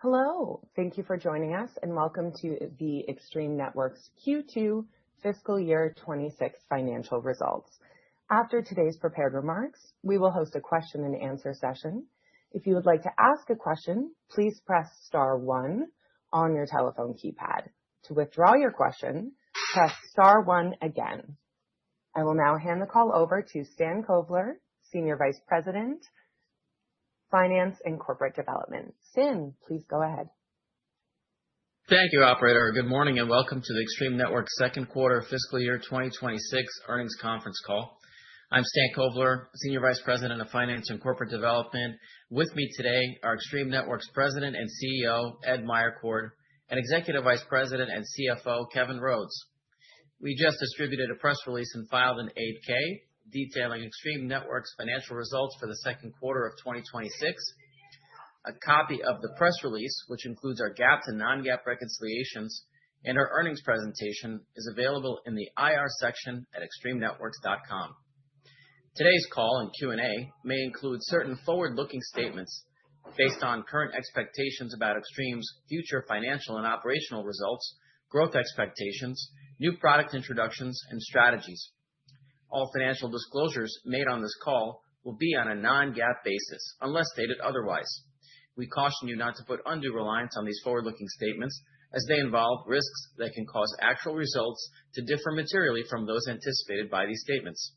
Hello, thank you for joining us and welcome to the Extreme Networks Q2 Fiscal Year 26 financial results. After today's prepared remarks, we will host a question and answer session. If you would like to ask a question, please press star 1 on your telephone keypad. To withdraw your question, press star 1 again. I will now hand the call over to Stan Kovler, Senior Vice President, Finance and Corporate Development. Stan, please go ahead. Thank you, operator. Good morning and welcome to the Extreme Networks second quarter fiscal year 2026 earnings conference call. I'm Stan Kovler, Senior Vice President of Finance and Corporate Development. With me today are Extreme Networks President and CEO Ed Meyercord and Executive Vice President and CFO Kevin Rhodes. We just distributed a press release and filed an 8-K detailing Extreme Networks financial results for the second quarter of 2026. A copy of the press release, which includes our GAAP to non-GAAP reconciliations and our earnings presentation, is available in the IR section at extremenetworks.com. Today's call and Q&A may include certain forward-looking statements based on current expectations about Extreme's future financial and operational results, growth expectations, new product introductions, and strategies. All financial disclosures made on this call will be on a non-GAAP basis, unless stated otherwise. We caution you not to put undue reliance on these forward-looking statements, as they involve risks that can cause actual results to differ materially from those anticipated by these statements.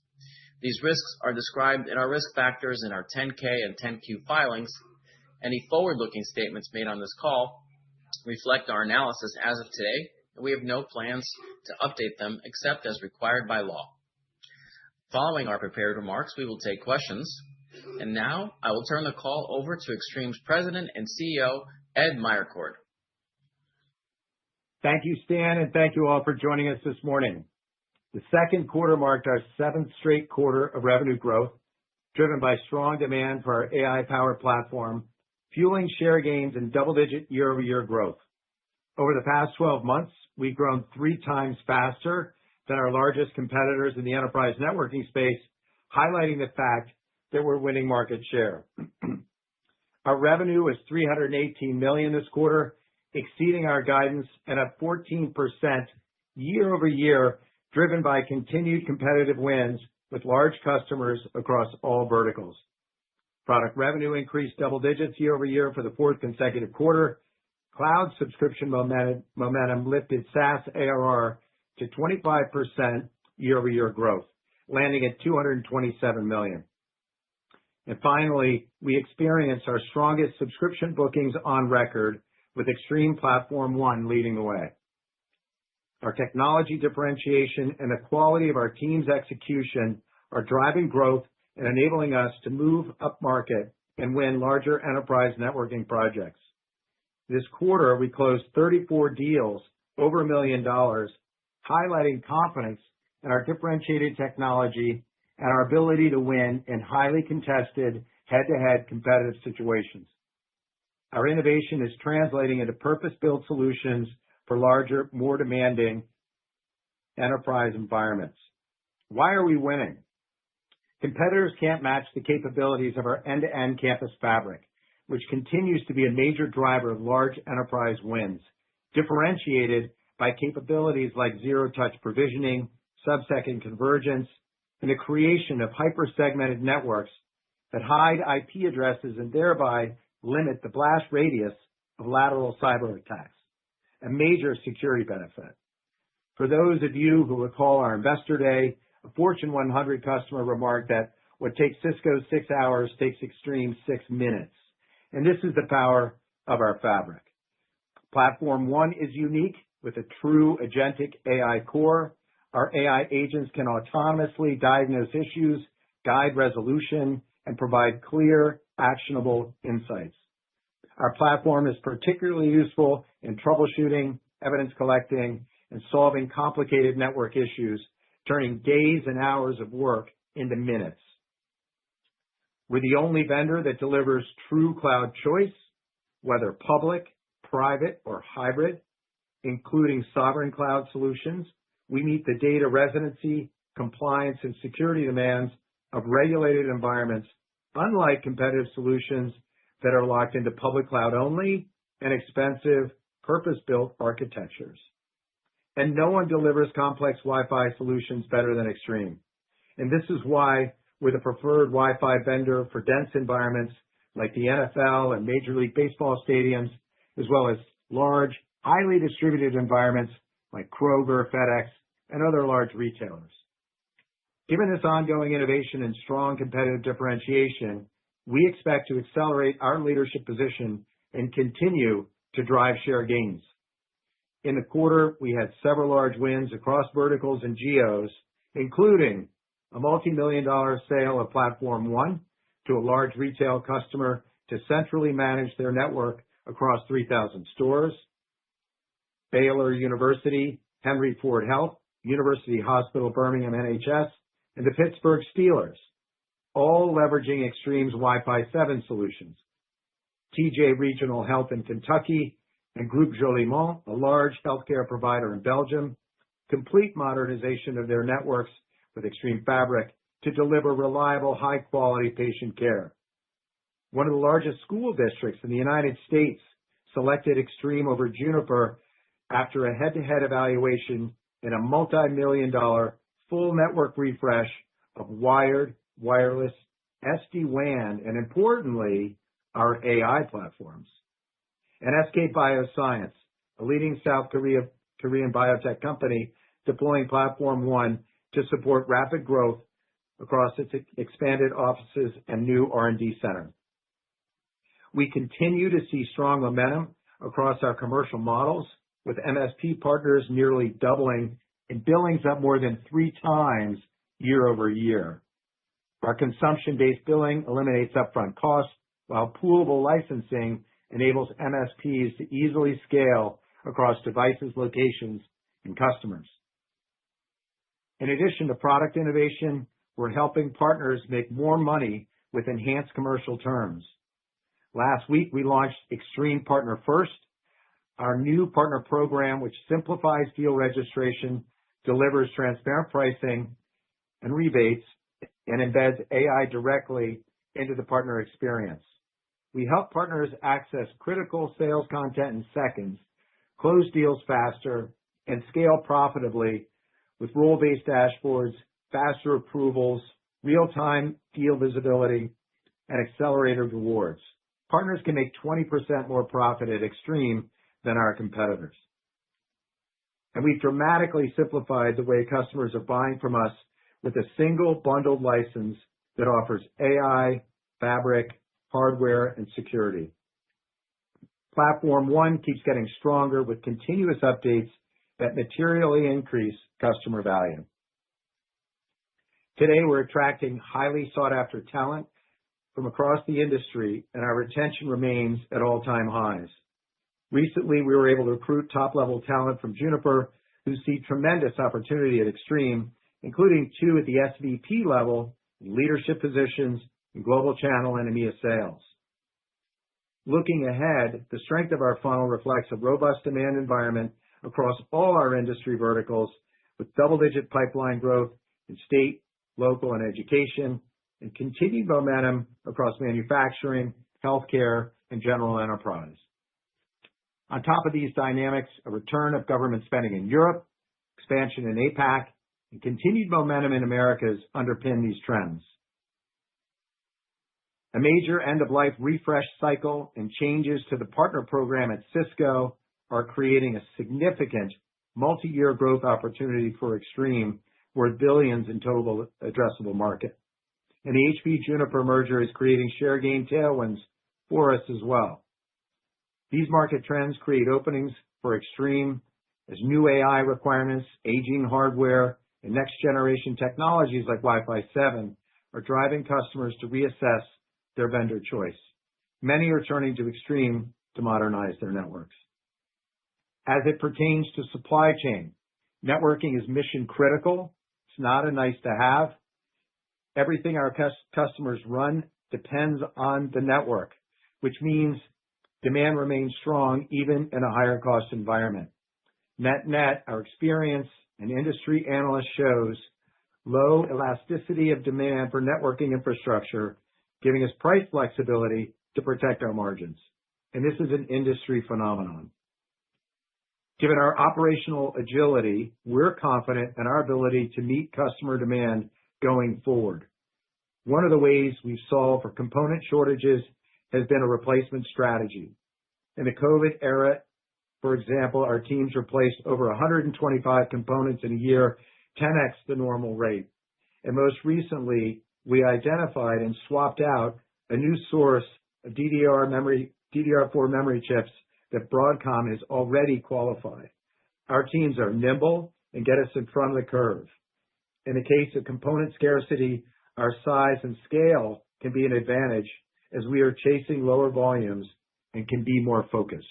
These risks are described in our risk factors in our 10-K and 10-Q filings. Any forward-looking statements made on this call reflect our analysis as of today, and we have no plans to update them except as required by law. Following our prepared remarks, we will take questions. And now, I will turn the call over to Extreme's President and CEO, Ed Meyercord. Thank you, Stan, and thank you all for joining us this morning. The second quarter marked our 7th straight quarter of revenue growth, driven by strong demand for our AI-powered platform, fueling share gains and double-digit year-over-year growth. Over the past 12 months, we've grown 3 times faster than our largest competitors in the enterprise networking space, highlighting the fact that we're winning market share. Our revenue was $318 million this quarter, exceeding our guidance and up 14% year over year, driven by continued competitive wins with large customers across all verticals. Product revenue increased double digits year over year for the 4th consecutive quarter. Cloud subscription momentum lifted SaaS ARR to 25% year-over-year growth, landing at $227 million. And finally, we experienced our strongest subscription bookings on record, with Extreme Platform ONE leading the way. Our technology differentiation and the quality of our team's execution are driving growth and enabling us to move upmarket and win larger enterprise networking projects. This quarter, we closed 34 deals over $1 million, highlighting confidence in our differentiated technology and our ability to win in highly contested head-to-head competitive situations. Our innovation is translating into purpose-built solutions for larger, more demanding enterprise environments. Why are we winning? Competitors can't match the capabilities of our end-to-end campus fabric, which continues to be a major driver of large enterprise wins, differentiated by capabilities like zero-touch provisioning, sub-second convergence, and the creation of hyper-segmented networks that hide IP addresses and thereby limit the blast radius of lateral cyber attacks, a major security benefit. For those of you who recall our Investor Day, a Fortune 100 customer remarked that what takes Cisco 6 hours takes Extreme 6 minutes. And this is the power of our fabric. Platform ONE is unique with a true agentic AI core. Our AI agents can autonomously diagnose issues, guide resolution, and provide clear, actionable insights. Our platform is particularly useful in troubleshooting, evidence collecting, and solving complicated network issues, turning days and hours of work into minutes. We're the only vendor that delivers true cloud choice, whether public, private, or hybrid, including sovereign cloud solutions. We meet the data residency, compliance, and security demands of regulated environments, unlike competitive solutions that are locked into public cloud only and expensive purpose-built architectures. And no one delivers complex Wi-Fi solutions better than Extreme. And this is why we're the preferred Wi-Fi vendor for dense environments like the NFL and Major League Baseball stadiums, as well as large, highly distributed environments like Kroger, FedEx, and other large retailers. Given this ongoing innovation and strong competitive differentiation, we expect to accelerate our leadership position and continue to drive share gains. In the quarter, we had several large wins across verticals and geos, including a multi-million-dollar sale of Platform One to a large retail customer to centrally manage their network across 3,000 stores, Baylor University, Henry Ford Health, University Hospital Birmingham NHS, and the Pittsburgh Steelers, all leveraging Extreme's Wi-Fi 7 solutions. TJ Regional Health in Kentucky and Groupe Jolimont, a large healthcare provider in Belgium, complete modernization of their networks with Extreme Fabric to deliver reliable, high-quality patient care. One of the largest school districts in the United States selected Extreme over Juniper after a head-to-head evaluation in a multi-million-dollar full network refresh of wired, wireless, SD-WAN, and importantly, our AI platforms. And SK Bioscience, a leading South Korean biotech company, deploying Platform One to support rapid growth across its expanded offices and new R&D center. We continue to see strong momentum across our commercial models, with MSP partners nearly doubling and billings up more than 3 times year over year. Our consumption-based billing eliminates upfront costs, while poolable licensing enables MSPs to easily scale across devices, locations, and customers. In addition to product innovation, we're helping partners make more money with enhanced commercial terms. Last week, we launched Extreme Partner First, our new partner program, which simplifies deal registration, delivers transparent pricing and rebates, and embeds AI directly into the partner experience. We help partners access critical sales content in seconds, close deals faster, and scale profitably with role-based dashboards, faster approvals, real-time deal visibility, and accelerated rewards. Partners can make 20% more profit at Extreme than our competitors. And we've dramatically simplified the way customers are buying from us with a single bundled license that offers AI, fabric, hardware, and security. Platform One keeps getting stronger with continuous updates that materially increase customer value. Today, we're attracting highly sought-after talent from across the industry, and our retention remains at all-time highs. Recently, we were able to recruit top-level talent from Juniper who see tremendous opportunity at Extreme, including 2 at the SVP level in leadership positions in global channel and EMEA sales. Looking ahead, the strength of our funnel reflects a robust demand environment across all our industry verticals, with double-digit pipeline growth in state, local, and education, and continued momentum across manufacturing, healthcare, and general enterprise. On top of these dynamics, a return of government spending in Europe, expansion in APAC, and continued momentum in Americas underpin these trends. A major end-of-life refresh cycle and changes to the partner program at Cisco are creating a significant multi-year growth opportunity for Extreme, worth billions in total addressable market. And the HP-Juniper merger is creating share gain tailwinds for us as well. These market trends create openings for Extreme as new AI requirements, aging hardware, and next-generation technologies like Wi-Fi 7 are driving customers to reassess their vendor choice. Many are turning to Extreme to modernize their networks. As it pertains to supply chain, networking is mission critical. It's not a nice to have. Everything our customers run depends on the network, which means demand remains strong even in a higher cost environment. Net, our experience and industry analyst shows low elasticity of demand for networking infrastructure, giving us price flexibility to protect our margins. and this is an industry phenomenon. Given our operational agility, we're confident in our ability to meet customer demand going forward. One of the ways we've solved for component shortages has been a replacement strategy. In the COVID era, for example, our teams replaced over 125 components in a year, 10x the normal rate. And most recently, we identified and swapped out a new source of DDR4 memory chips that Broadcom has already qualified. Our teams are nimble and get us in front of the curve. In the case of component scarcity, our size and scale can be an advantage as we are chasing lower volumes and can be more focused.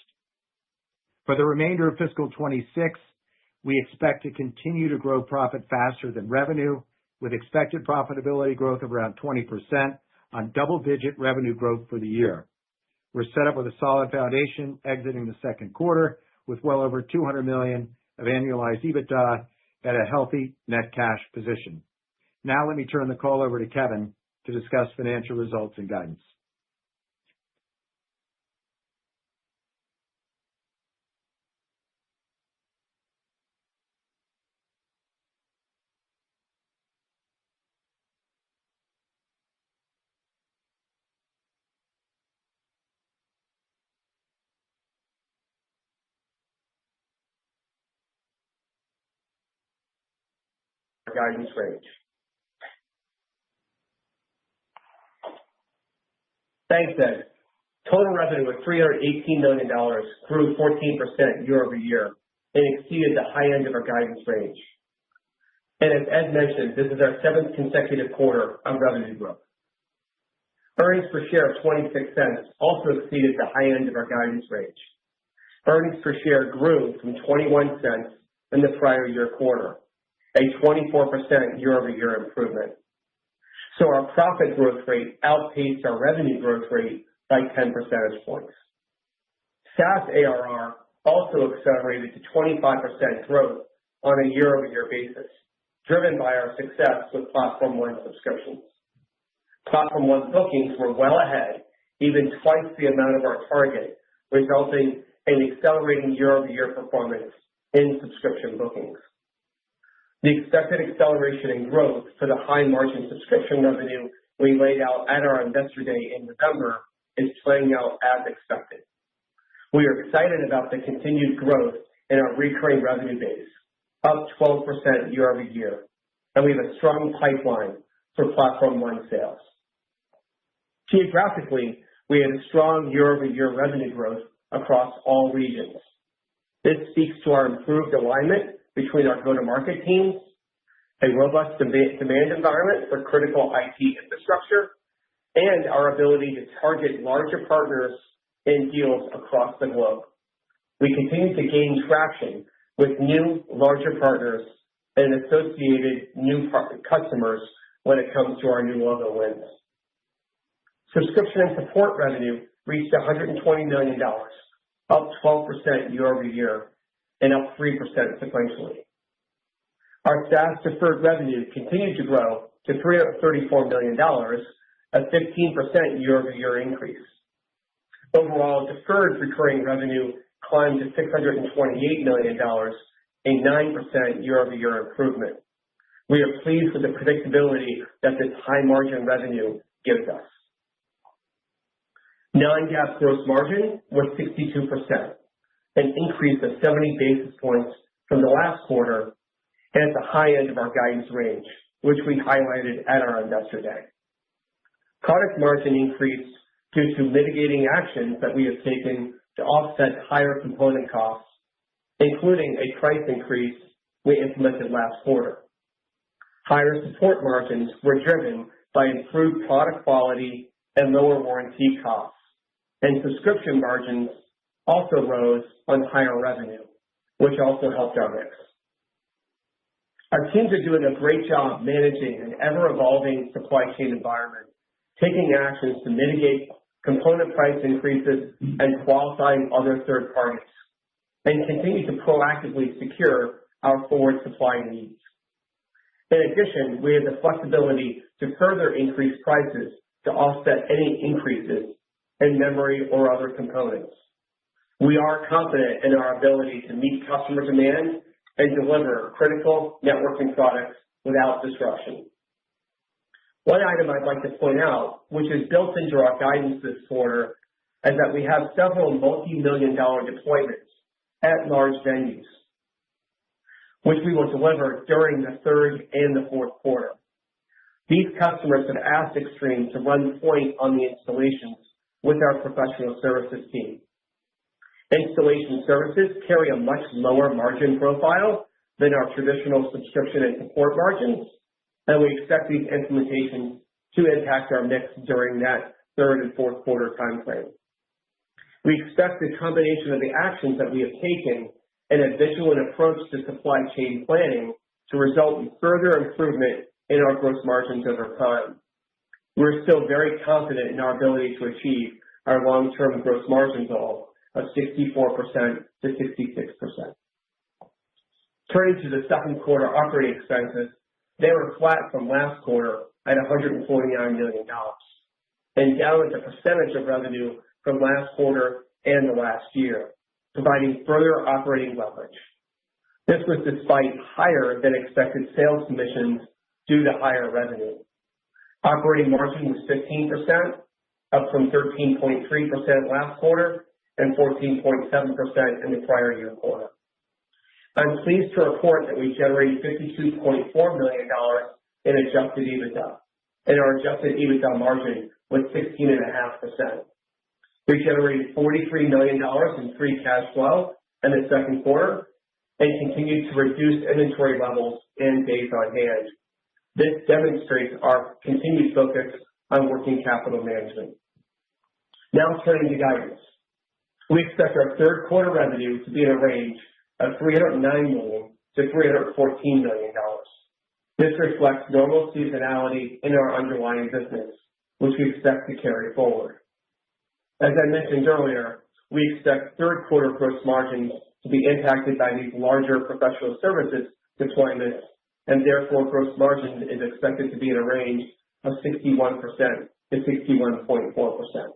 For the remainder of fiscal 26, we expect to continue to grow profit faster than revenue, with expected profitability growth of around 20% on double-digit revenue growth for the year. We're set up with a solid foundation exiting the second quarter with well over $200 million of annualized EBITDA at a healthy net cash position. Now let me turn the call over to Kevin to discuss financial results and guidance. Guidance range. Thanks, Ed. Total revenue of $318 million grew 14% year over year and exceeded the high end of our guidance range. And as Ed mentioned, this is our seventh consecutive quarter of revenue growth. Earnings per share of 26 cents also exceeded the high end of our guidance range. Earnings per share grew from 21 cents in the prior year quarter, a 24% year-over-year improvement. So our profit growth rate outpaced our revenue growth rate by 10 percentage points. SaaS ARR also accelerated to 25% growth on a year-over-year basis, driven by our success with Platform One subscriptions. Platform One bookings were well ahead, even twice the amount of our target, resulting in accelerating year-over-year performance in subscription bookings. The expected acceleration in growth for the high-margin subscription revenue we laid out at our Investor Day in November is playing out as expected. We are excited about the continued growth in our recurring revenue base, up 12% year over year, and we have a strong pipeline for Platform One sales. Geographically, we had a strong year-over-year revenue growth across all regions. This speaks to our improved alignment between our go-to-market teams, a robust demand environment for critical IT infrastructure, and our ability to target larger partners in deals across the globe. We continue to gain traction with new, larger partners and associated new customers when it comes to our new logo wins. Subscription and support revenue reached $120 million, up 12% year over year, and up 3% sequentially. Our SaaS deferred revenue continued to grow to $334 million, a 15% year-over-year increase. Overall, deferred recurring revenue climbed to $628 million, a 9% year-over-year improvement. We are pleased with the predictability that this high-margin revenue gives us. Non-GAAP gross margin was 62%. An increase of 70 basis points from the last quarter, and at the high end of our guidance range, which we highlighted at our Investor Day. Product margin increased due to mitigating actions that we have taken to offset higher component costs, including a price increase we implemented last quarter. Higher support margins were driven by improved product quality and lower warranty costs, and subscription margins also rose on higher revenue, which also helped our mix. Our teams are doing a great job managing an ever-evolving supply chain environment, taking actions to mitigate component price increases and qualifying other third parties, and continue to proactively secure our forward supply needs. In addition, we have the flexibility to further increase prices to offset any increases and memory or other components. We are confident in our ability to meet customer demand and deliver critical networking products without disruption. One item I'd like to point out, which is built into our guidance this quarter, is that we have several multi-million-dollar deployments at large venues, which we will deliver during the third and the fourth quarter. These customers have asked Extreme to run point on the installations with our professional services team. Installation services carry a much lower margin profile than our traditional subscription and support margins, and we expect these implementations to impact our mix during that third and fourth quarter timeframe. We expect the combination of the actions that we have taken and a vigilant approach to supply chain planning to result in further improvement in our gross margins over time. We're still very confident in our ability to achieve our long-term gross margin goal of 64% to 66%. Turning to the second quarter operating expenses, they were flat from last quarter at $149 million and down as a percentage of revenue from last quarter and the last year, providing further operating leverage. This was despite higher than expected sales commissions due to higher revenue. Operating margin was 15%, up from 13.3% last quarter and 14.7% in the prior year quarter. I'm pleased to report that we generated $52.4 million in adjusted EBITDA, and our adjusted EBITDA margin was 16.5%. We generated $43 million in free cash flow in the second quarter and continued to reduce inventory levels and days on hand. This demonstrates our continued focus on working capital management. Now turning to guidance. We expect our third quarter revenue to be in a range of $309 million to $314 million. This reflects normal seasonality in our underlying business, which we expect to carry forward. As I mentioned earlier, we expect third quarter gross margins to be impacted by these larger professional services deployments, and therefore gross margin is expected to be in a range of 61% to 61.4%.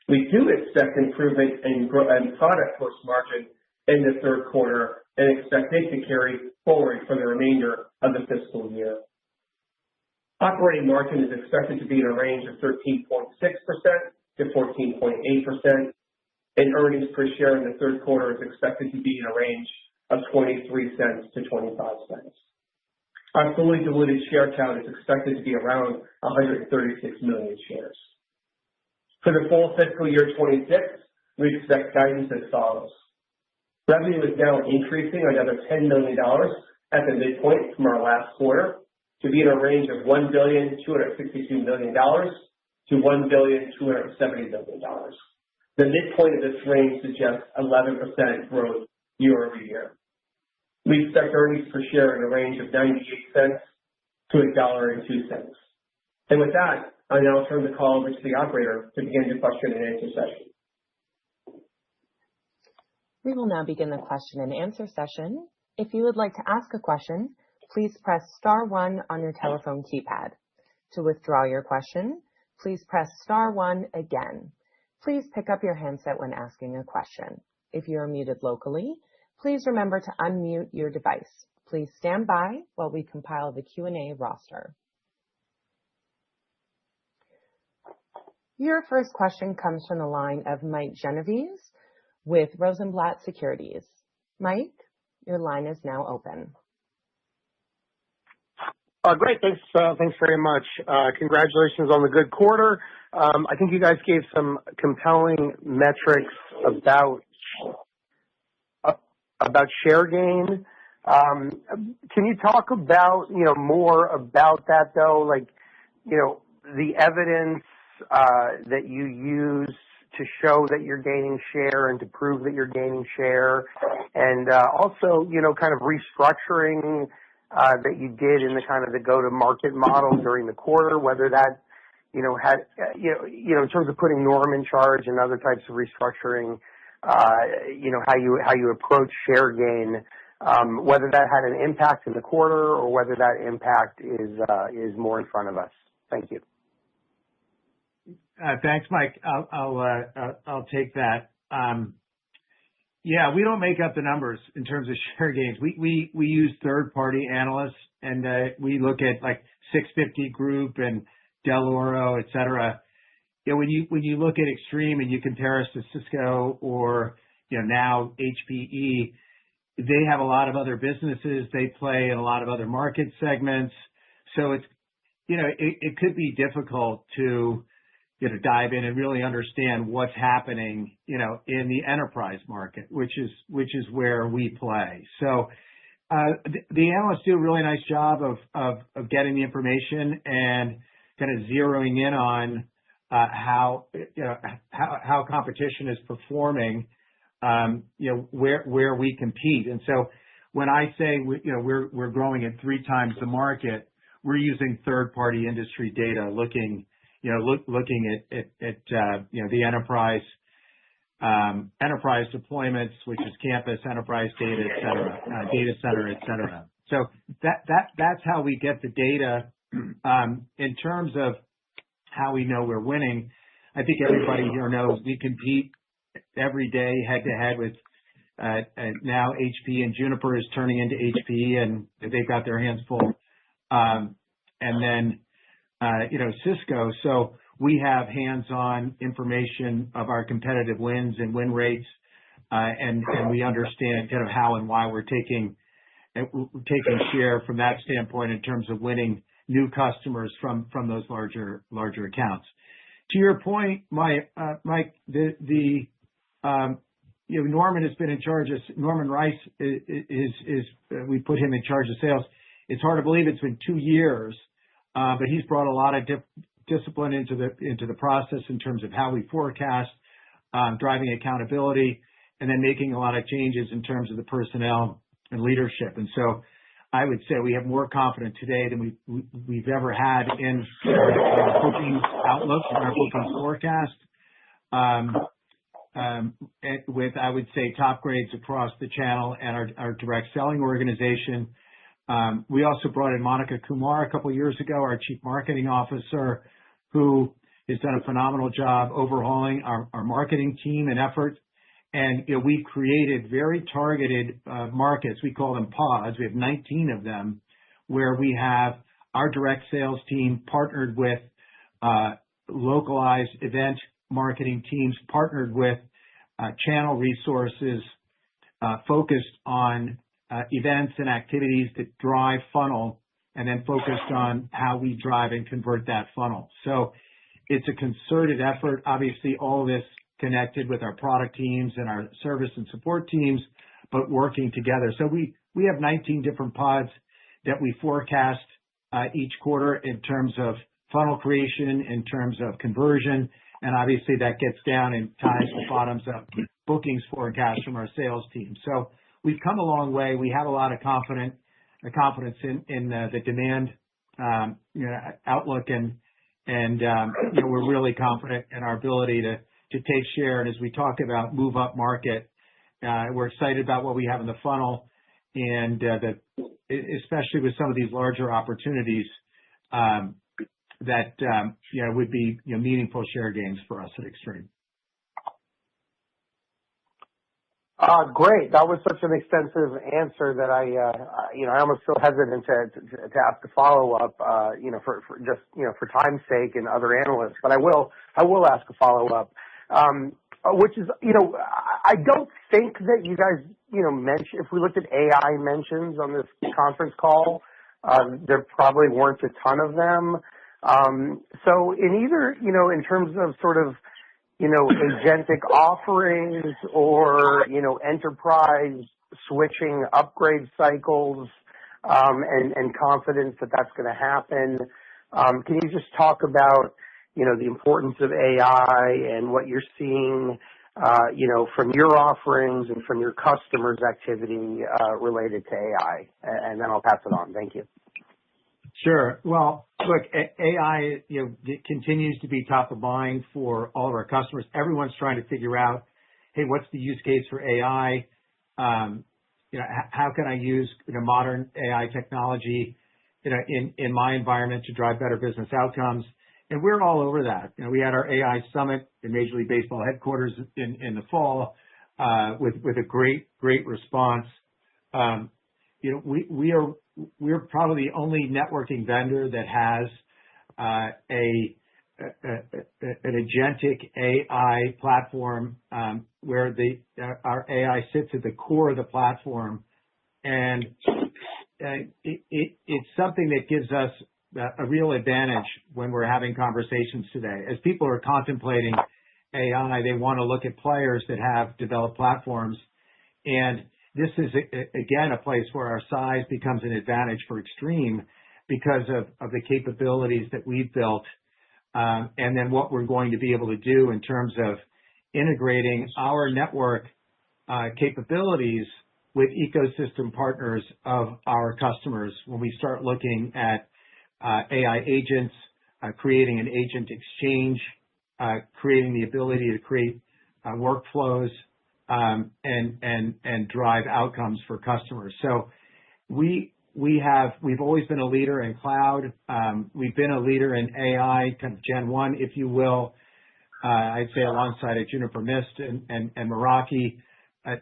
We do expect improvement in product gross margin in the third quarter and expect it to carry forward for the remainder of the fiscal year. Operating margin is expected to be in a range of 13.6% to 14.8%, and earnings per share in the third quarter is expected to be in a range of 23 cents to 25 cents. Our fully diluted share count is expected to be around 136 million shares. For the full fiscal year 26, we expect guidance as follows. Revenue is now increasing another $10 million at the midpoint from our last quarter to be in a range of $1,262 million to $1,270 million. The midpoint of this range suggests 11% growth year over year. We expect earnings per share in a range of 98 cents to $1.02. And with that, I now turn the call over to the operator to begin the question and answer session. We will now begin the question and answer session. If you would like to ask a question, please press star 1 on your telephone keypad. To withdraw your question, please press star 1 again. Please pick up your handset when asking a question. If you are muted locally, please remember to unmute your device. Please stand by while we compile the Q&A roster. Your first question comes from the line of Mike Genovese with Rosenblatt Securities. Mike, your line is now open. Great. Thanks very much. Congratulations on the good quarter. I think you guys gave some compelling metrics about share gain. Can you talk about, more about that though? Like, the evidence that you use to show that you're gaining share and to prove that you're gaining share, and also, kind of restructuring that you did in the kind of the go-to-market model during the quarter, whether that, had, in terms of putting Norm in charge and other types of restructuring, how you approach share gain, whether that had an impact in the quarter or whether that impact is more in front of us. Thank you. Thanks, Mike. I'll take that. Yeah, we don't make up the numbers in terms of share gains. We use third-party analysts, and we look at like 650 Group and Del Oro, et cetera. You know, when you look at Extreme and you compare us to Cisco or, you know, now HPE, they have a lot of other businesses. They play in a lot of other market segments. So it's, you know, it could be difficult to, you know, dive in and really understand what's happening, you know, in the enterprise market, which is where we play. So the analysts do a really nice job of getting the information and kind of zeroing in on how competition is performing, you know, where we compete. And so when I say we're growing at 3 times the market, we're using third-party industry data, looking at the enterprise deployments, which is campus, enterprise data, et cetera, data center, et cetera. So that's how we get the data. In terms of how we know we're winning, I think everybody here knows we compete every day head to head with now HP, and Juniper is turning into HP, and they've got their hands full. And then Cisco. So we have hands-on information of our competitive wins and win rates, and we understand kind of how and why we're taking share from that standpoint in terms of winning new customers from those larger accounts. To your point, Mike, Norman has been in charge of, Norman Rice is we put him in charge of sales. It's hard to believe it's been 2 years, but he's brought a lot of discipline into the process in terms of how we forecast, driving accountability, and then making a lot of changes in terms of the personnel and leadership. And so I would say we have more confidence today than we've ever had in our bookings outlook and our bookings forecast, with, I would say, top grades across the channel and our direct selling organization. We also brought in Monica Kumar a couple of years ago, our Chief Marketing Officer, who has done a phenomenal job overhauling our marketing team and effort. And we've created very targeted markets. We call them pods. We have 19 of them, where we have our direct sales team partnered with localized event marketing teams, partnered with channel resources focused on events and activities that drive funnel, and then focused on how we drive and convert that funnel. So it's a concerted effort. Obviously, all of this connected with our product teams and our service and support teams, but working together. So we have 19 different pods that we forecast each quarter in terms of funnel creation, in terms of conversion, and obviously that gets down and ties the bottoms up bookings forecast from our sales team. So we've come a long way. We have a lot of confidence in the demand outlook, and we're really confident in our ability to take share. And as we talk about move up market, we're excited about what we have in the funnel, and especially with some of these larger opportunities that would be meaningful share gains for us at Extreme. Great. That was such an extensive answer that I almost feel hesitant to ask a follow up, for time's sake and other analysts. But I will ask a follow up, which is, I don't think that you guys, mentioned, if we looked at AI mentions on this conference call, there probably weren't a ton of them. So in either, in terms of sort of, agentic offerings or, enterprise switching upgrade cycles, and confidence that that's going to happen. Can you just talk about, the importance of AI and what you're seeing, from your offerings and from your customers' activity, related to AI? And then I'll pass it on. Thank you. Sure. Well, look, AI, continues to be top of mind for all of our customers. Everyone's trying to figure out, hey, what's the use case for AI? How can I use modern AI technology, in my environment to drive better business outcomes? And we're all over that. We had our AI summit in Major League Baseball headquarters in the fall with a great response. We're probably the only networking vendor that has an agentic AI platform where our AI sits at the core of the platform, and it's something that gives us a real advantage when we're having conversations today. As people are contemplating AI, they want to look at players that have developed platforms, and this is again a place where our size becomes an advantage for Extreme because of the capabilities that we've built, and then what we're going to be able to do in terms of integrating our network capabilities with ecosystem partners of our customers when we start looking at AI agents, creating an agent exchange, creating the ability to create workflows and drive outcomes for customers. So we've always been a leader in cloud. We've been a leader in AI, kind of Gen 1, if you will. I'd say alongside Juniper Mist and Meraki.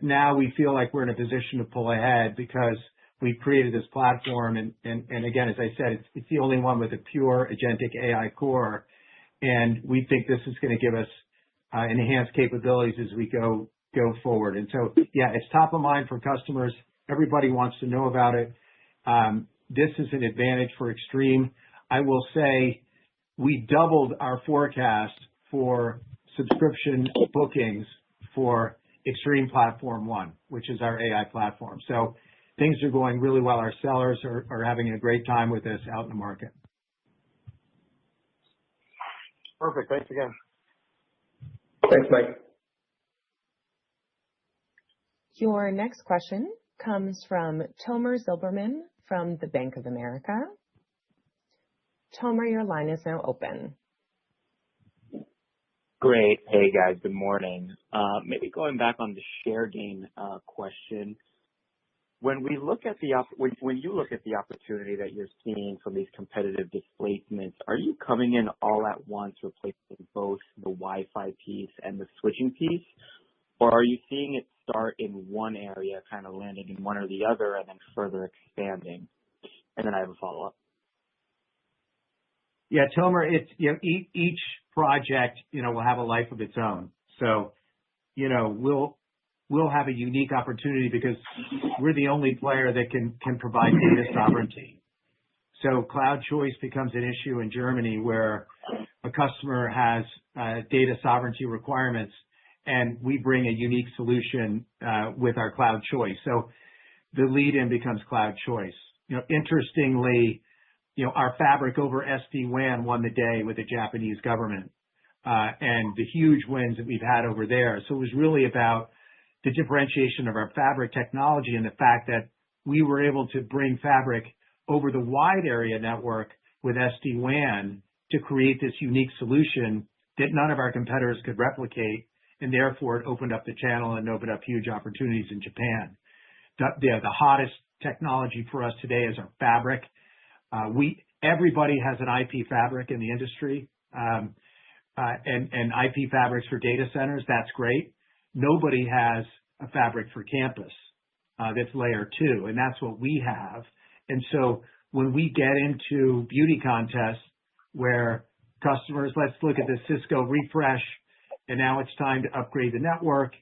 Now we feel like we're in a position to pull ahead because we've created this platform. And again, as I said, it's the only one with a pure agentic AI core. And we think this is going to give us enhanced capabilities as we go forward. And so, yeah, it's top of mind for customers. Everybody wants to know about it. This is an advantage for Extreme. I will say we doubled our forecast for subscription bookings for Extreme Platform One, which is our AI platform. So things are going really well. Our sellers are having a great time with this out in the market. Perfect. Thanks again. Thanks, Mike. Your next question comes from Tomer Zilberman from the Bank of America. Tomer, your line is now open. Great. Hey, guys. Good morning. Maybe going back on the share gain question. When you look at the opportunity that you're seeing from these competitive displacements, are you coming in all at once, replacing both the Wi-Fi piece and the switching piece? Or are you seeing it start in one area, kind of landing in one or the other, and then further expanding? And then I have a follow-up. Yeah, Tomer, it's each project will have a life of its own. So we'll have a unique opportunity because we're the only player that can provide data sovereignty. So cloud choice becomes an issue in Germany where a customer has data sovereignty requirements, and we bring a unique solution with our cloud choice. So the lead-in becomes cloud choice. Interestingly, our fabric over SD-WAN won the day with the Japanese government and the huge wins that we've had over there. So it was really about the differentiation of our fabric technology and the fact that we were able to bring fabric over the wide area network with SD-WAN to create this unique solution that none of our competitors could replicate. And therefore, it opened up the channel and opened up huge opportunities in Japan. The hottest technology for us today is our fabric. Everybody has an IP fabric in the industry, and IP fabrics for data centers. That's great. Nobody has a fabric for campus that's layer 2, and that's what we have. And so when we get into beauty contests where customers, let's look at the Cisco refresh, and now it's time to upgrade the network,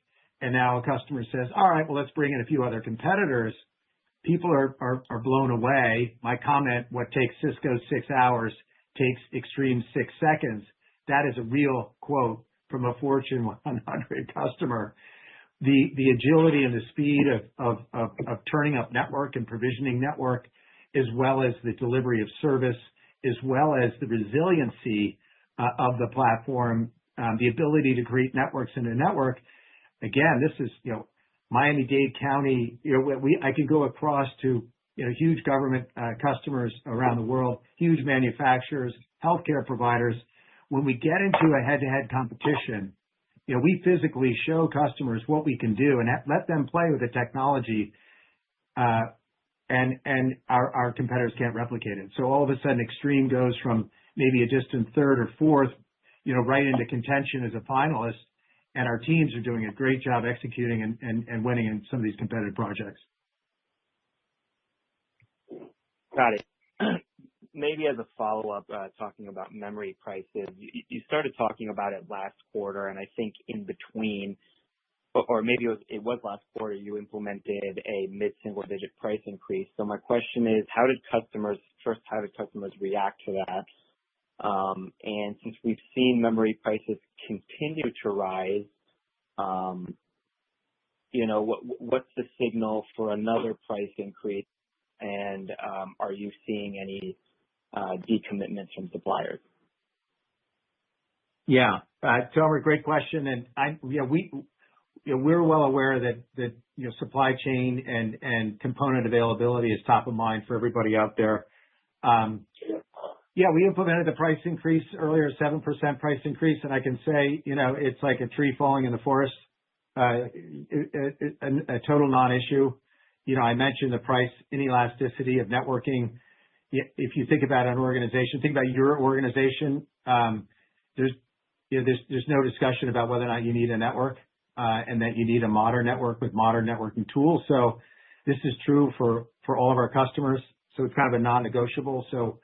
and now a customer says, all right, well, let's bring in a few other competitors. People are blown away. My comment, what takes Cisco 6 hours takes Extreme 6 seconds. That is a real quote from a Fortune 100 customer. The agility and the speed of turning up network and provisioning network, as well as the delivery of service, as well as the resiliency of the platform, the ability to create networks in a network. Again, this is, Miami-Dade County. I can go across to huge government customers around the world, huge manufacturers, healthcare providers. When we get into a head-to-head competition, we physically show customers what we can do and let them play with the technology, and our competitors can't replicate it. So all of a sudden, Extreme goes from maybe a distant third or fourth, right into contention as a finalist. And our teams are doing a great job executing and winning in some of these competitive projects. Got it. Maybe as a follow-up, talking about memory prices, you started talking about it last quarter, and I think in between, or maybe it was last quarter, you implemented a mid-single-digit price increase. So my question is, how did customers react to that? And since we've seen memory prices continue to rise, what's the signal for another price increase? And are you seeing any decommitments from suppliers? Yeah, Tomer, great question. And we're well aware that supply chain and component availability is top of mind for everybody out there. We implemented the price increase earlier, 7% price increase, and I can say, it's like a tree falling in the forest, a total non-issue. I mentioned the price inelasticity of networking. If you think about an organization, think about your organization, there's no discussion about whether or not you need a network, and that you need a modern network with modern networking tools. So this is true for all of our customers. So it's kind of a non-negotiable. So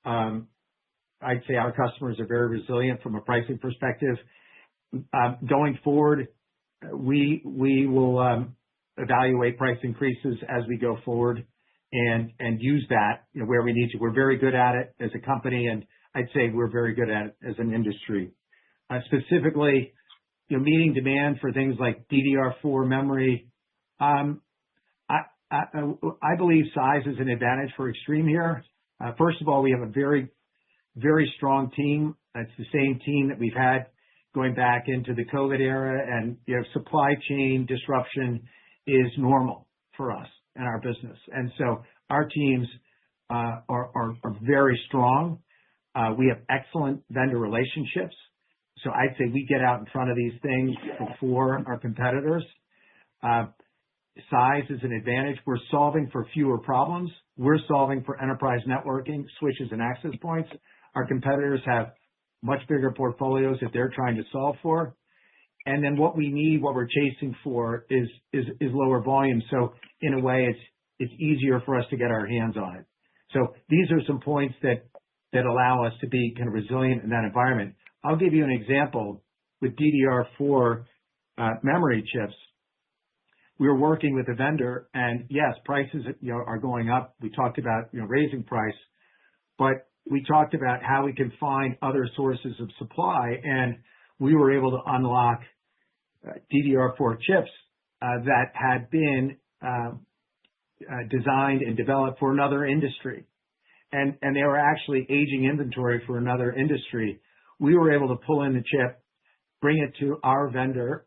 I'd say our customers are very resilient from a pricing perspective. Going forward, we will evaluate price increases as we go forward and use that where we need to. We're very good at it as a company, and I'd say we're very good at it as an industry. Specifically, meeting demand for things like DDR4 memory. I believe size is an advantage for Extreme here. First of all, we have a very, very strong team. It's the same team that we've had going back into the COVID era, and supply chain disruption is normal for us and our business. And so our teams are very strong. We have excellent vendor relationships. So I'd say we get out in front of these things before our competitors. Size is an advantage. We're solving for fewer problems. We're solving for enterprise networking, switches, and access points. Our competitors have much bigger portfolios that they're trying to solve for. And then what we need, what we're chasing for is lower volume. So in a way, it's easier for us to get our hands on it. So these are some points that allow us to be kind of resilient in that environment. I'll give you an example with DDR4 memory chips. We were working with a vendor, and yes, prices are going up. We talked about raising price, but we talked about how we can find other sources of supply, and we were able to unlock DDR4 chips that had been designed and developed for another industry, and they were actually aging inventory for another industry. We were able to pull in the chip, bring it to our vendor,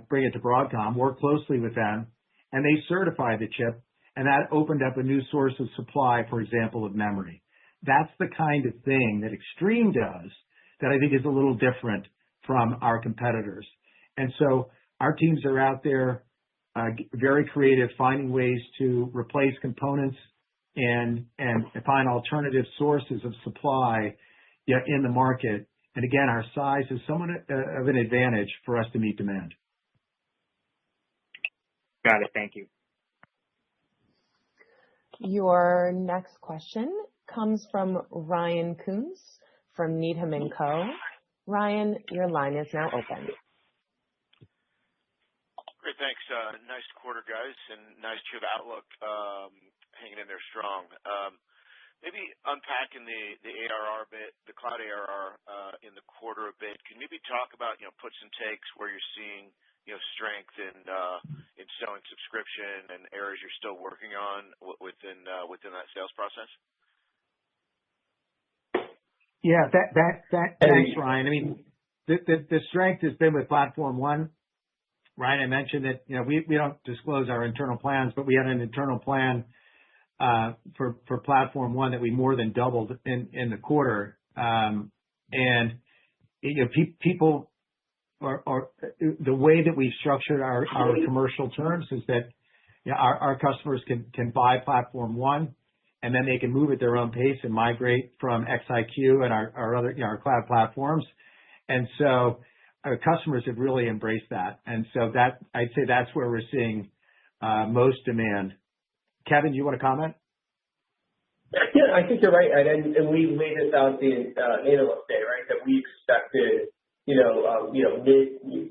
bring it to Broadcom, work closely with them, and they certified the chip, and that opened up a new source of supply, for example, of memory. That's the kind of thing that Extreme does that I think is a little different from our competitors. And so our teams are out there very creative, finding ways to replace components and find alternative sources of supply in the market. And again, our size is somewhat of an advantage for us to meet demand. Got it. Thank you. Your next question comes from Ryan Koontz from Needham & Co. Ryan, your line is now open. Great, thanks. Nice quarter, guys, and nice to have outlook hanging in there strong. Maybe unpacking the ARR bit, the cloud ARR in the quarter a bit. Can you maybe talk about puts and takes where you're seeing strength in selling subscription and areas you're still working on within that sales process? Yeah, thanks, Ryan. I mean, the strength has been with Platform One. Ryan, I mentioned that we don't disclose our internal plans, but we had an internal plan for Platform One that we more than doubled in the quarter. And people are the way that we've structured our commercial terms is that our customers can buy Platform One, and then they can move at their own pace and migrate from XIQ and our other, our cloud platforms. And so our customers have really embraced that. And so that, I'd say that's where we're seeing most demand. Kevin, you want to comment? Yeah, I think you're right, Ed. And we laid this out the analyst day, right? That we expected, mid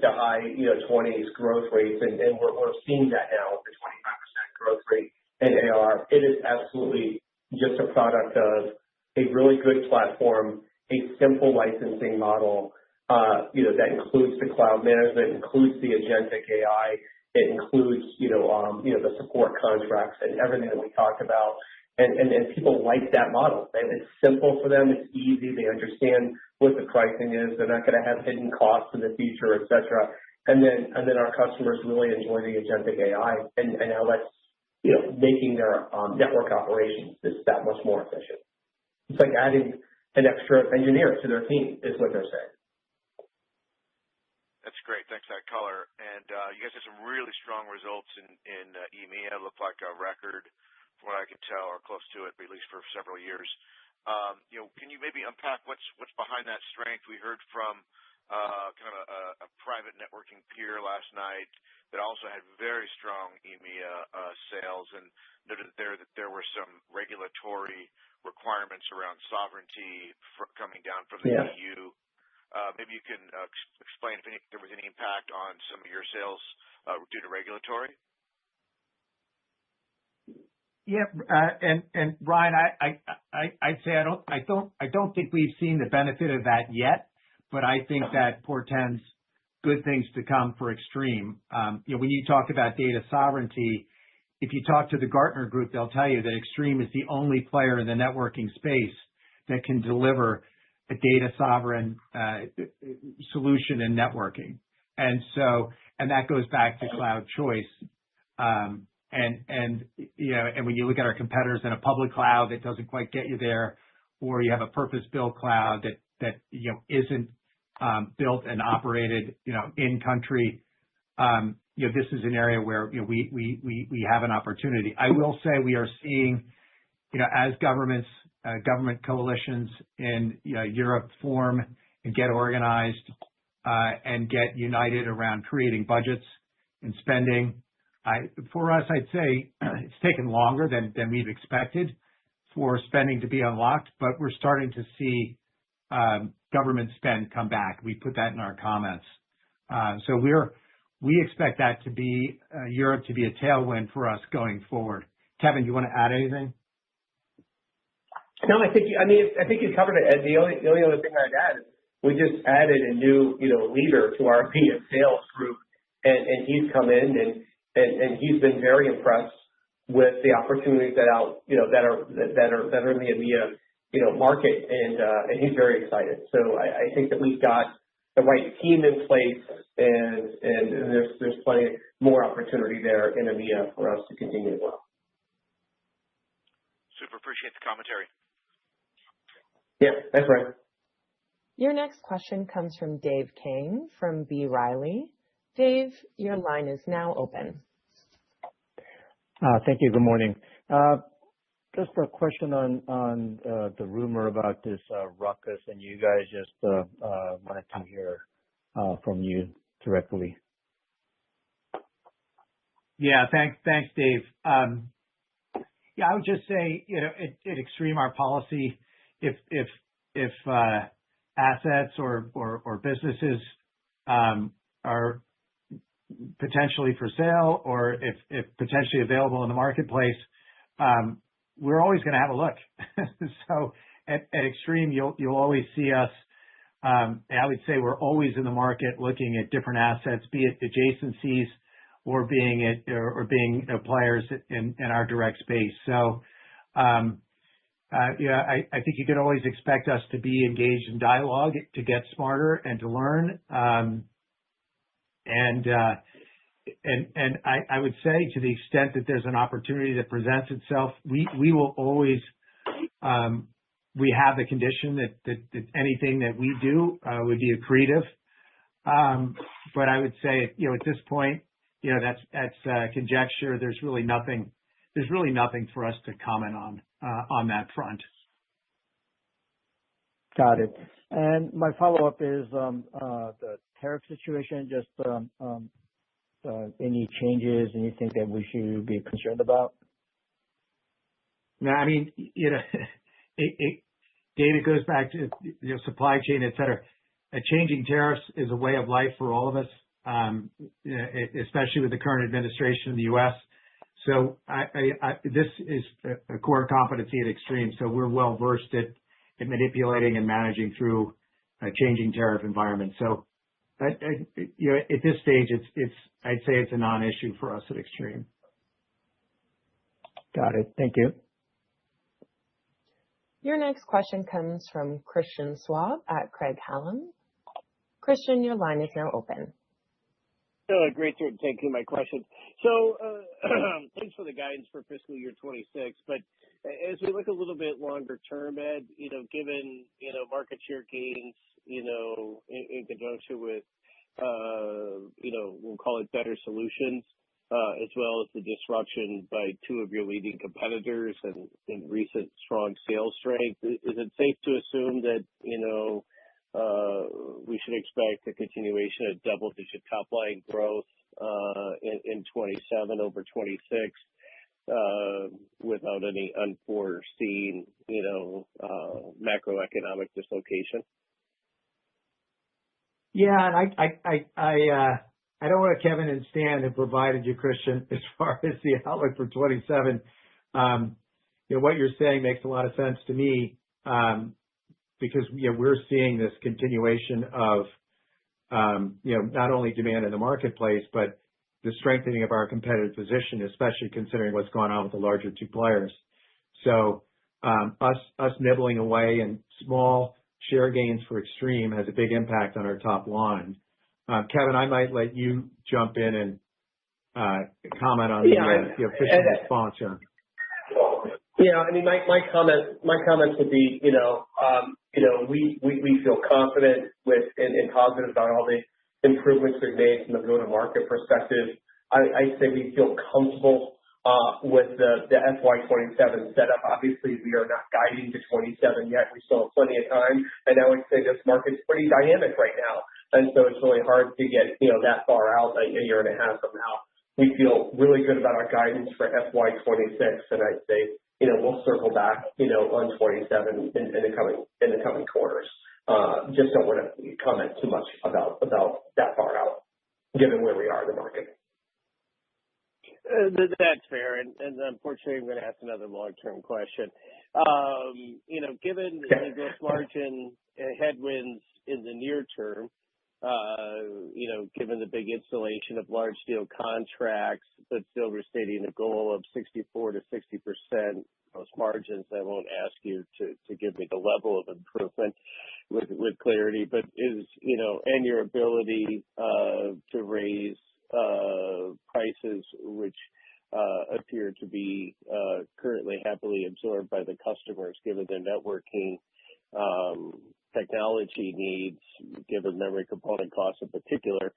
to high, 20s growth rates, and we're seeing that now with the 25% growth rate in AR. It is absolutely just a product of a really good platform, a simple licensing model, that includes the cloud management, includes the agentic AI, it includes, the support contracts and everything that we talked about. And people like that model. And it's simple for them. It's easy. They understand what the pricing is. They're not going to have hidden costs in the future, et cetera. And then our customers really enjoy the agentic AI and how that's, making their network operations that much more efficient. It's like adding an extra engineer to their team is what they're saying. That's great. Thanks for that color. And you guys had some really strong results in EMEA. It looked like a record from what I can tell, or close to it, at least for several years. Can you maybe unpack what's behind that strength? We heard from kind of a private networking peer last night that also had very strong EMEA sales, and noted that there were some regulatory requirements around sovereignty coming down from the EU. Maybe you can explain if there was any impact on some of your sales due to regulatory. Yeah, and Ryan, I'd say I don't think we've seen the benefit of that yet, but I think that portends good things to come for Extreme. When you talk about data sovereignty, if you talk to the Gartner group, they'll tell you that Extreme is the only player in the networking space that can deliver a data sovereign solution in networking. And that goes back to cloud choice. And when you look at our competitors in a public cloud that doesn't quite get you there, or you have a purpose-built cloud that isn't built and operated, in country, this is an area where we have an opportunity. I will say we are seeing, as government coalitions in Europe form and get organized and get united around creating budgets and spending. For us, I'd say it's taken longer than we've expected for spending to be unlocked, but we're starting to see government spend come back. We put that in our comments. So we expect that to be Europe to be a tailwind for us going forward. Kevin, you want to add anything? No, I think you covered it, Ed. The only other thing I'd add is we just added a new leader to our EMEA sales group, and he's come in and he's been very impressed with the opportunities that are in the EMEA market, and he's very excited. So I think that we've got the right team in place, and there's plenty more opportunity there in EMEA for us to continue to grow. Super appreciate the commentary. Yeah, that's right. Your next question comes from Dave Kang from B. Riley. Dave, your line is now open. Thank you. Good morning. Just a question on the rumor about this ruckus, and you guys just wanted to hear from you directly. Yeah, thanks, Dave. I would just say, at Extreme, our policy, if assets or businesses are potentially for sale, or if potentially available in the marketplace, we're always going to have a look. So at Extreme, you'll always see us. I would say we're always in the market looking at different assets, be it adjacencies or being players in our direct space. So I think you can always expect us to be engaged in dialogue, to get smarter and to learn. And I would say, to the extent that there's an opportunity that presents itself, we will always, we have the condition that anything that we do would be accretive. But I would say, at this point, that's conjecture. There's really nothing there's really nothing for us to comment on that front. Got it. And my follow-up is the tariff situation. Just any changes, anything that we should be concerned about? No, I mean, David, goes back to supply chain, et cetera. Changing tariffs is a way of life for all of us, especially with the current administration in the U.S. So this is a core competency at Extreme. So we're well versed at manipulating and managing through a changing tariff environment. So at this stage, I'd say it's a non-issue for us at Extreme. Got it. Thank you. Your next question comes from Christian Schwab at Craig-Hallum. Christian, your line is now open. Great to take my question. So thanks for the guidance for fiscal year 26. But as we look a little bit longer term, Ed, given, market share gains, in conjunction with, we'll call it better solutions, as well as the disruption by two of your leading competitors and recent strong sales strength, is it safe to assume that, we should expect a continuation of double-digit top-line growth in 27 over 26 without any unforeseen, macroeconomic dislocation? Yeah, and I know what Kevin and Stan have provided you, Christian, as far as the outlook for 27. What you're saying makes a lot of sense to me. Because we're seeing this continuation of not only demand in the marketplace, but the strengthening of our competitive position, especially considering what's going on with the larger two players. So us nibbling away and small share gains for Extreme has a big impact on our top line. Kevin, I might let you jump in and comment on the official response here. Yeah, I mean, my comments would be, we feel confident with and positive about all the improvements we've made from the go-to-market perspective. I'd say we feel comfortable with the FY27 setup. Obviously, we are not guiding to 27 yet. We still have plenty of time. And I would say this market's pretty dynamic right now. And so it's really hard to get, that far out, like a year and a half from now. We feel really good about our guidance for FY26, and I'd say, we'll circle back, on 27 in the coming quarters. Just don't want to comment too much about that far out, given where we are in the market. That's fair, and unfortunately, I'm going to ask another long-term question. Given the gross margin headwinds in the near term, given the big installation of large deal contracts, but still restating a goal of 64 to 60% gross margins, I won't ask you to give me the level of improvement with clarity, but and your ability to raise prices, which appear to be currently happily absorbed by the customers, given their networking technology needs, given memory component costs in particular.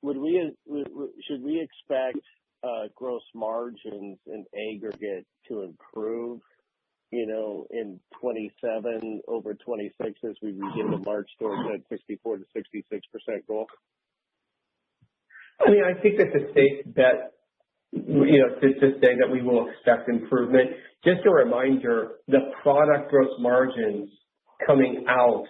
Should we expect gross margins in aggregate to improve, in 27 over 26 as we begin to march towards that 64 to 66% goal? I mean, I think that's a safe bet, to say that we will expect improvement. Just a reminder, the product gross margins coming out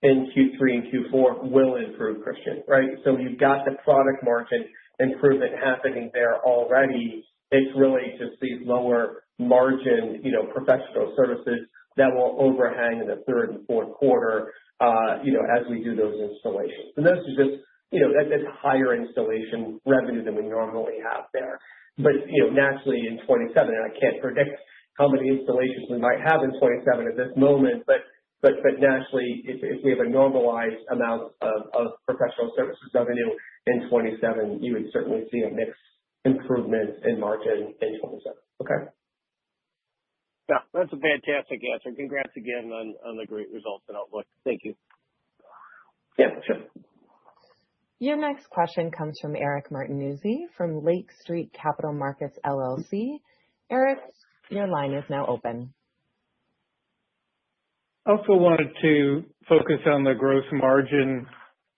in Q3 and Q4 will improve, Christian, right? So you've got the product margin improvement happening there already. It's really just these lower margin, professional services that will overhang in the third and fourth quarter, as we do those installations. And those are just, that's higher installation revenue than we normally have there. But, naturally in 27, and I can't predict how many installations we might have in 27 at this moment, but naturally, if we have a normalized amount of professional services revenue in 27, you would certainly see a mixed improvement in margin in 27. Okay? Yeah, that's a fantastic answer. Congrats again on the great results and outlook. Thank you. Yeah, sure. Your next question comes from Eric Martinuzzi from Lake Street Capital Markets, LLC. Eric, your line is now open. I also wanted to focus on the gross margin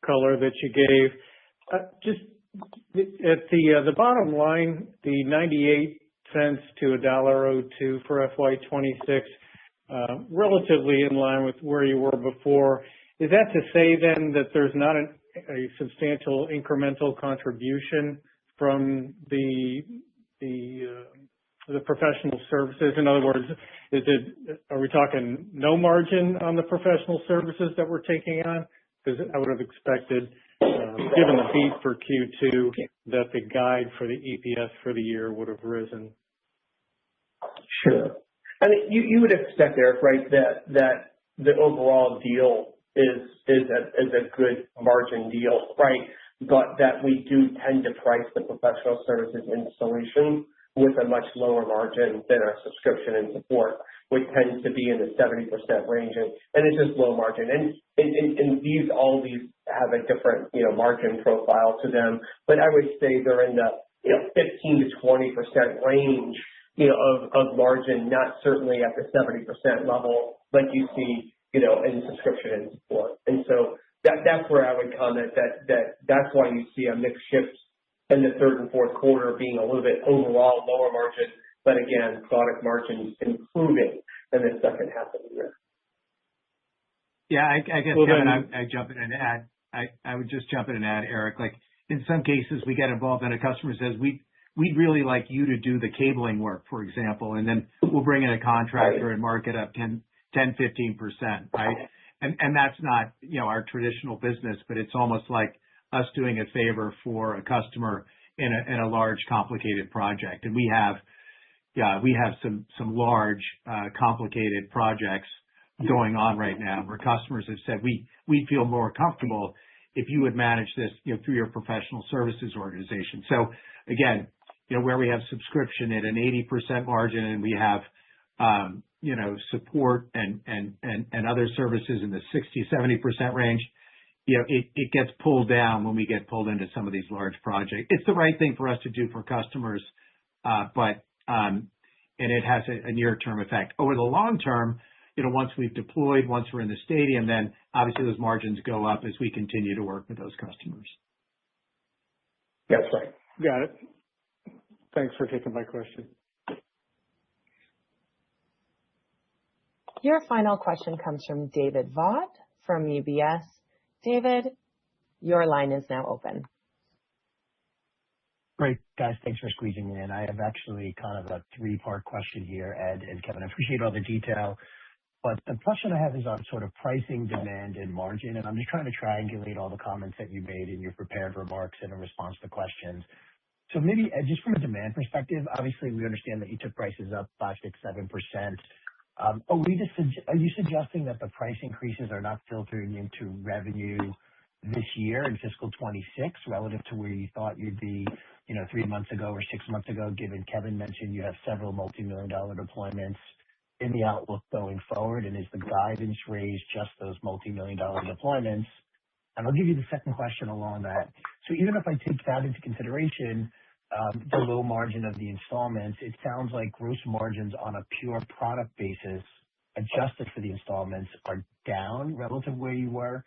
color that you gave. Just at the bottom line, the 98 cents to $1.02 for FY26, relatively in line with where you were before. Is that to say then that there's not a substantial incremental contribution from the professional services? In other words, are we talking no margin on the professional services that we're taking on? Because I would have expected, given the beat for Q2, that the guide for the EPS for the year would have risen. Sure. I mean, you would expect, Eric, right, that the overall deal is a good margin deal, right? But that we do tend to price the professional services installation with a much lower margin than our subscription and support, which tends to be in the 70% range, and it's just low margin. And all these have a different, margin profile to them. But I would say they're in the 15 to 20% range, of margin, not certainly at the 70% level like you see, in subscription and support. And so that's where I would comment that's why you see a mix shift in the third and fourth quarter being a little bit overall lower margin, but again, product margins improving in the second half of the year. Yeah, I guess, Kevin, I jump in and add. I would just jump in and add, Eric. Like in some cases, we get involved and a customer says we'd really like you to do the cabling work, for example, and then we'll bring in a contractor and mark it up 10, 15%, right? And that's not our traditional business, but it's almost like us doing a favor for a customer in a large complicated project. And we have some large complicated projects going on right now where customers have said we feel more comfortable if you would manage this through your professional services organization. So again, where we have subscription at an 80% margin and we have support and other services in the 60-70% range, it gets pulled down when we get pulled into some of these large projects. It's the right thing for us to do for customers, but it has a near-term effect. Over the long term, once we've deployed, once we're in the stadium, then obviously those margins go up as we continue to work with those customers. That's right. Got it. Thanks for taking my question. Your final question comes from David Vaught from UBS. David, your line is now open. Great, guys. Thanks for squeezing me in. I have actually kind of a three-part question here, Ed and Kevin. I appreciate all the detail, but the question I have is on sort of pricing, demand, and margin, and I'm just trying to triangulate all the comments that you made in your prepared remarks and in response to questions. So maybe, Ed, just from a demand perspective, obviously we understand that you took prices up 5, 6, 7%. Are you suggesting that the price increases are not filtering into revenue this year in fiscal 26 relative to where you thought you'd be, 3 months ago or 6 months ago, given Kevin mentioned you have several multi-million-dollar deployments in the outlook going forward? And is the guidance raised just those multi-million-dollar deployments? And I'll give you the second question along that. So even if I take that into consideration, the low margin of the installments, it sounds like gross margins on a pure product basis, adjusted for the installments, are down relative to where you were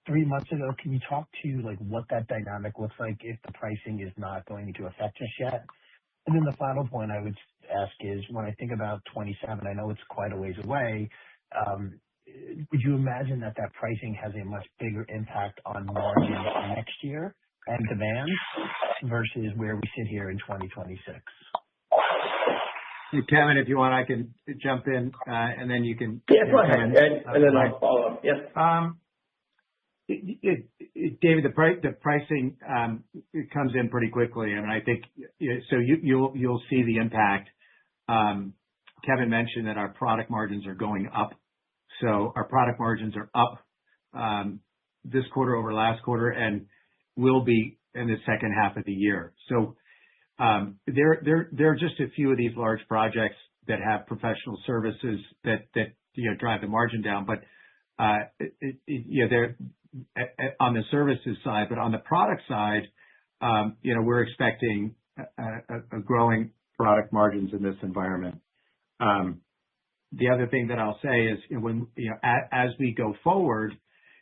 3 months ago. Can you talk to what that dynamic looks like if the pricing is not going into effect just yet? And then the final point I would ask is, when I think about 27, I know it's quite a ways away, would you imagine that pricing has a much bigger impact on margins next year and demand versus where we sit here in 2026? Hey, Kevin, if you want, I can jump in, and then you can. Yeah, go ahead, and then I'll follow up. Yeah. David, the pricing it comes in pretty quickly, and I think so. You'll see the impact. Kevin mentioned that our product margins are going up, so our product margins are up this quarter over last quarter, and will be in the second half of the year. So there are just a few of these large projects that have professional services that drive the margin down, but they're on the services side. But on the product side, we're expecting a growing product margins in this environment. The other thing that I'll say is, as we go forward,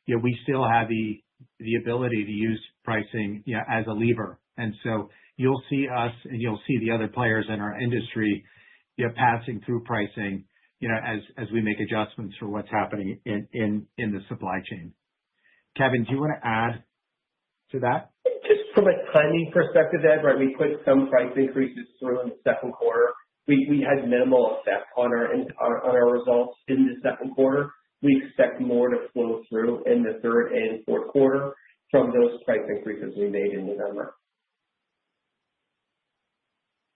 we still have the ability to use pricing, as a lever. And so you'll see us and you'll see the other players in our industry, passing through pricing, as we make adjustments for what's happening in the supply chain. Kevin, do you want to add to that? Just from a timing perspective, Ed, right, we put some price increases through in the second quarter. We had minimal effect on our results in the second quarter. We expect more to flow through in the third and fourth quarter from those price increases we made in November.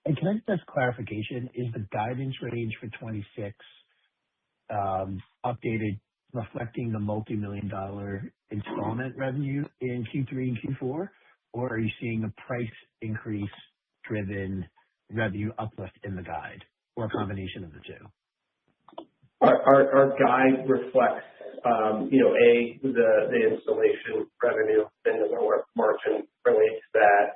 And can I just ask clarification? Is the guidance range for 26 updated, reflecting the multi-million-dollar installment revenue in Q3 and Q4, or are you seeing a price increase-driven revenue uplift in the guide, or a combination of the two? Our guide reflects, the installation revenue and the lower margin related to that,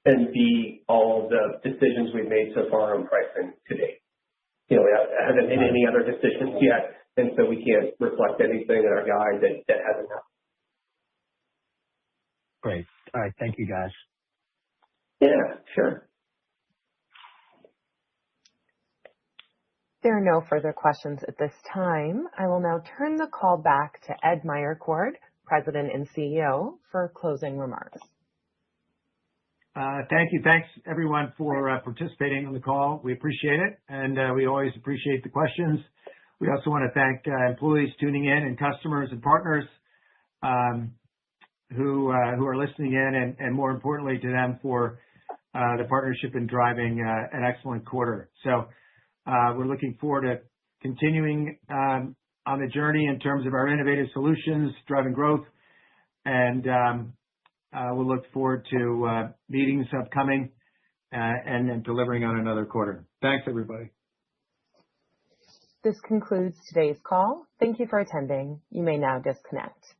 and B, all the decisions we've made so far on pricing to date. We haven't made any other decisions yet, and so we can't reflect anything in our guide that hasn't happened. Great. All right. Thank you, guys. Yeah, sure. There are no further questions at this time. I will now turn the call back to Ed Meyercord, President and CEO, for closing remarks. Thank you. Thanks, everyone, for participating on the call. We appreciate it, and we always appreciate the questions. We also want to thank employees tuning in and customers and partners who are listening in, and more importantly to them for the partnership in driving an excellent quarter. So we're looking forward to continuing on the journey in terms of our innovative solutions, driving growth, and we'll look forward to meetings upcoming and then delivering on another quarter. Thanks, everybody. This concludes today's call. Thank you for attending. You may now disconnect.